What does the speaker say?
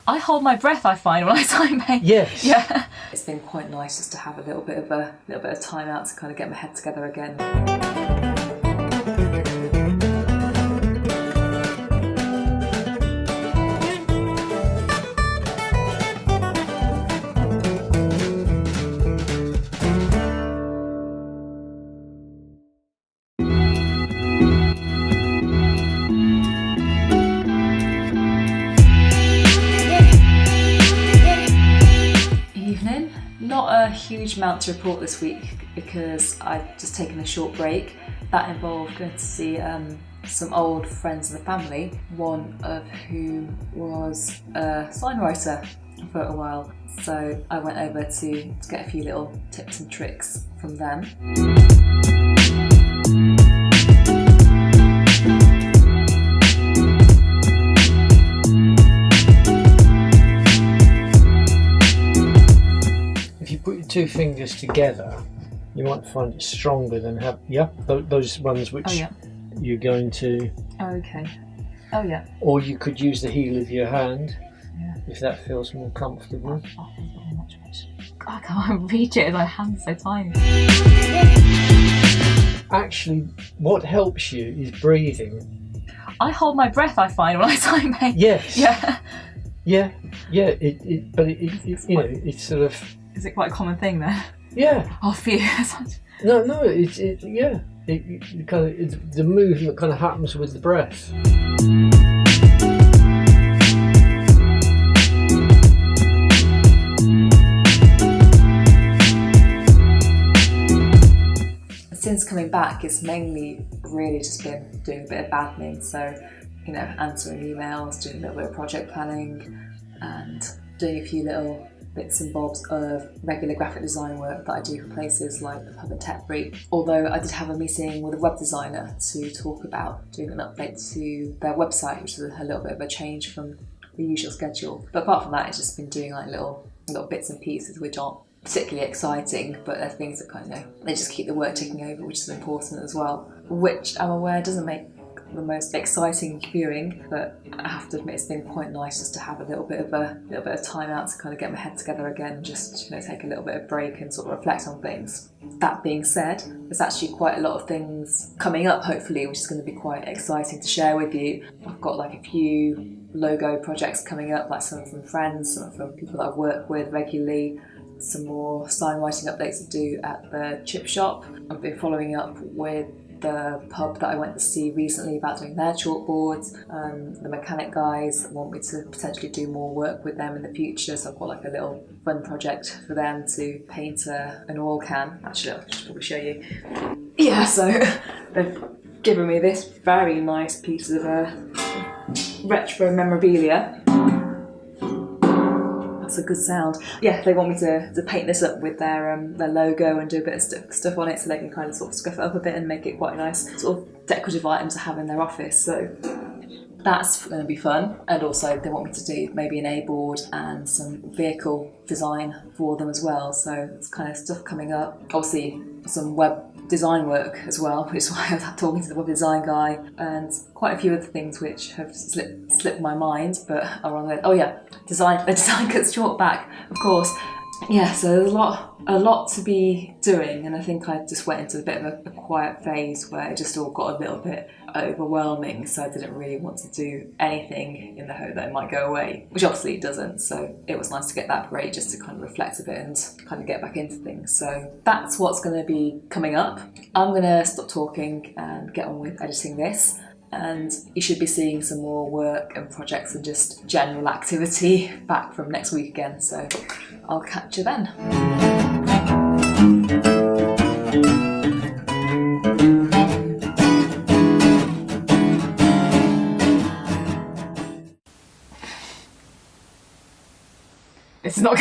I hold my breath, I find, when I time paint. Yes. Yeah. It's been quite nice just to have a little bit of time out to kind of get my head together again. Not a huge amount to report this week because I've just taken a short break. That involved going to see some old friends of the family, one of whom was a sign writer for a while. So I went over to get a few little tips and tricks from them. Put your two fingers together, you might find it stronger than those ones which you're going to. Okay. Oh yeah. Or you could use the heel of your hand if that feels more comfortable. I can't reach it, my hand's so tiny. Actually, what helps you is breathing. I hold my breath, I find, when I time paint. Yes. Yeah. Yeah. It's sort of. Is it quite a common thing then? Yeah. Oh, phew. No, it's the movement kind of happens with the breath. Since coming back, it's mainly really just been doing a bit of admin, so answering emails, doing a little bit of project planning, and doing a few little bits and bobs of regular graphic design work that I do for places like the Pub and Tech Brief. Although I did have a meeting with a web designer to talk about doing an update to their website, which is a little bit of a change from the usual schedule. But apart from that, it's just been doing like little bits and pieces which aren't particularly exciting, but they're things that they just keep the work ticking over, which is important as well. Which I'm aware doesn't make the most exciting viewing, but I have to admit it's been quite nice just to have a little bit of time out to kind of get my head together again and just take a little bit of break and sort of reflect on things. That being said, there's actually quite a lot of things coming up hopefully, which is going to be quite exciting to share with you. I've got like a few logo projects coming up, like some from friends, some from people that I've worked with regularly, some more sign writing updates to do at the chip shop. I've been following up with the pub that I went to see recently about doing their chalkboards. The mechanic guys want me to potentially do more work with them in the future, so I've got like a little fun project for them to paint an oil can. Actually, I'll just probably show you. Yeah, so they've given me this very nice piece of retro memorabilia. That's a good sound. Yeah, they want me to paint this up with their logo and do a bit of stuff on it, so they can kind of sort of scuff it up a bit and make it quite a nice sort of decorative item to have in their office. So that's going to be fun. And also they want me to do maybe an A-board and some vehicle design for them as well. So it's kind of stuff coming up. Obviously some web design work as well, which is why I was talking to the web design guy, and quite a few other things which have slipped my mind but are on the design cuts short back, of course. Yeah, so there's a lot to be doing, and I think I just went into a bit of a quiet phase where it just all got a little bit overwhelming, so I didn't really want to do anything in the hope that it might go away, which obviously it doesn't, so it was nice to get that break just to kind of reflect a bit and kind of get back into things. So that's what's going to be coming up. I'm going to stop talking and get on with editing this, and you should be seeing some more work and projects and just general activity back from next week again, so I'll catch you then. It's not